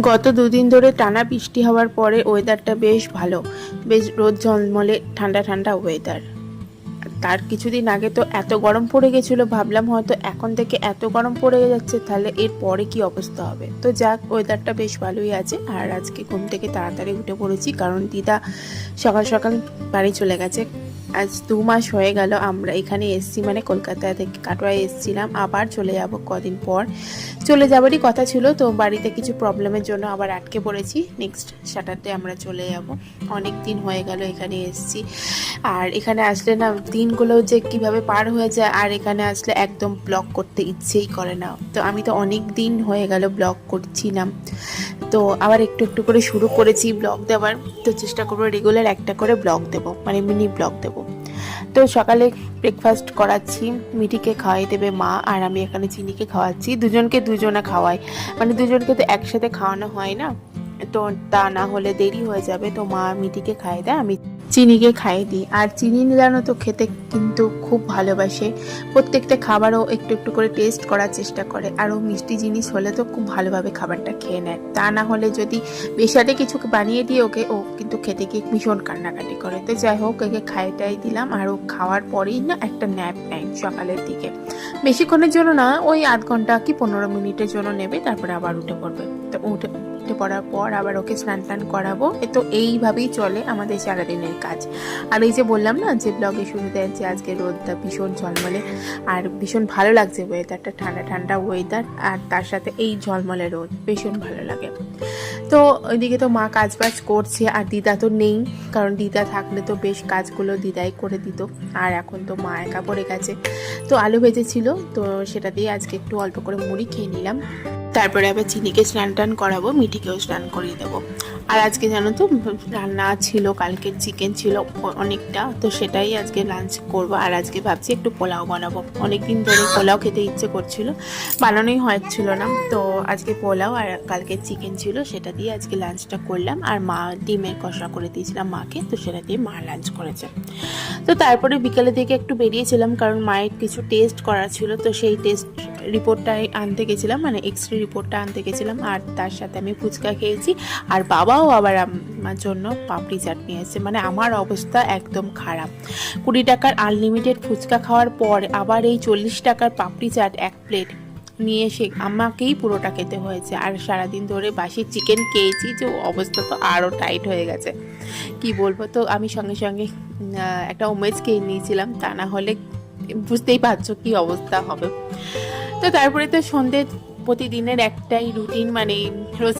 গত দুদিন ধরে টানা বৃষ্টি হওয়ার পরে ওয়েদারটা বেশ ভালো, বেশ রোদ ঝলমলে ঠান্ডা ঠান্ডা ওয়েদার। তার কিছুদিন আগে তো এত গরম পড়ে গেছিলো, ভাবলাম হয়তো এখন থেকে এত গরম পড়ে যাচ্ছে তাহলে এর পরে কি অবস্থা হবে। তো যাক, ওয়েদারটা বেশ ভালোই আছে। আর আজকে ঘুম থেকে তাড়াতাড়ি উঠে পড়েছি, কারণ দিদা সকাল সকাল বাড়ি চলে গেছে। আজ 2 মাস হয়ে গেল আমরা এখানে এসছি, মানে কলকাতা থেকে কাটোয়ায় এসছিলাম, আবার চলে যাব কদিন পর। চলে যাবারই কথা ছিল, তো বাড়িতে কিছু প্রবলেমের জন্য আবার আটকে পড়েছি। নেক্সট স্যাটারডে আমরা চলে যাব। অনেক দিন হয়ে গেল এখানে এসছি, আর এখানে আসলে না দিনগুলো যে কিভাবে পার হয়ে যায়, আর এখানে আসলে একদম ব্লগ করতে ইচ্ছেই করে না। তো আমি তো অনেক দিন হয়ে গেল ব্লগ করছি না, তো আবার একটু একটু করে শুরু করেছি ব্লগ দেওয়ার। তো চেষ্টা করবো রেগুলার একটা করে ব্লগ দেবো, মানে মিনি ব্লগ দেবো। তো সকালে ব্রেকফাস্ট করাচ্ছি, মিঠিকে খাওয়াই দেবে মা, আর আমি এখানে চিনিকে খাওয়াচ্ছি। দুজনকে দুজনে খাওয়াই, মানে দুজনকে তো একসাথে খাওয়ানো হয় না, তো তা না হলে দেরি হয়ে যাবে। তো মা মিঠিকে খাইয়ে দেয়, আমি চিনিকে খাইয়ে দিই। আর চিনি জানো তো খেতে কিন্তু খুব ভালোবাসে, প্রত্যেকটা খাবারও একটু একটু করে টেস্ট করার চেষ্টা করে। আর ও মিষ্টি জিনিস হলে তো খুব ভালোভাবে খাবারটা খেয়ে নেয়, তা না হলে যদি বেশাটে কিছু বানিয়ে দিয়ে ওকে, ও কিন্তু খেতে গিয়ে ভীষণ কান্নাকাটি করে। তো যাই হোক, একে খাইটাই দিলাম, আর ও খাওয়ার পরেই না একটা ন্যাপ নেয় সকালের দিকে। বেশিক্ষণের জন্য না, ওই আধ ঘন্টা কি 15 মিনিটের জন্য নেবে, তারপরে আবার উঠে পড়বে। তো উঠে পড়ার পর আবার ওকে স্নান টান করাবো। তো এইভাবেই চলে আমাদের সারাদিনের কাজ। আর এই যে বললাম না যে ব্লগে শুরুতে যে আজকে রোদটা ভীষণ ঝলমলে, আর ভীষণ ভালো লাগছে ওয়েদারটা, ঠান্ডা ঠান্ডা ওয়েদার, আর তার সাথে এই ঝলমলে রোদ ভীষণ ভালো লাগে। তো ওইদিকে তো মা কাজ বাজ করছে, আর দিদা তো নেই, কারণ দিদা থাকলে তো বেশ কাজগুলো দিদাই করে দিত। আর এখন তো মা একা পড়ে গেছে। তো আলু ভেজেছিল, তো সেটা দিয়ে আজকে একটু অল্প করে মুড়ি খেয়ে নিলাম। তারপরে আবার চিনিকে স্নান টান করাবো, মিঠিকেও স্নান করিয়ে দেবো। আর আজকে জানো তো রান্না ছিল, কালকের চিকেন ছিল অনেকটা, তো সেটাই আজকে লাঞ্চ করব। আর আজকে ভাবছি একটু পোলাও বানাবো, অনেকদিন ধরে পোলাও খেতে ইচ্ছে করছিল, বানানোই হচ্ছিল না। তো আজকে পোলাও আর কালকের চিকেন ছিল, সেটা দিয়ে আজকে লাঞ্চটা করলাম। আর মা ডিমের কষা করে দিয়েছিলাম মাকে, তো সেটা দিয়ে মা লাঞ্চ করেছে। তো তারপরে বিকেলের দিকে একটু বেরিয়েছিলাম, কারণ মায়ের কিছু টেস্ট করা ছিল, তো সেই টেস্ট রিপোর্টটাই আনতে গেছিলাম, মানে এক্সরে রিপোর্টটা আনতে গেছিলাম। আর তার সাথে আমি ফুচকা খেয়েছি, আর বাবাও আবার আমার জন্য পাপড়ি চাট নিয়ে এসেছে। মানে আমার অবস্থা একদম খারাপ, 20 টাকার আনলিমিটেড ফুচকা খাওয়ার পর আবার এই 40 টাকার পাপড়ি চাট এক প্লেট নিয়ে এসে আমাকেই পুরোটা খেতে হয়েছে। আর সারাদিন ধরে বাসি চিকেন খেয়েছি, যে অবস্থা তো আরও টাইট হয়ে গেছে, কি বলবো। তো আমি সঙ্গে সঙ্গে একটা ওমেজ খেয়ে নিয়েছিলাম, তা না হলে বুঝতেই পারছো কি অবস্থা হবে। তো তারপরে তো সন্ধ্যে প্রতিদিনের একটাই রুটিন, মানে রোজ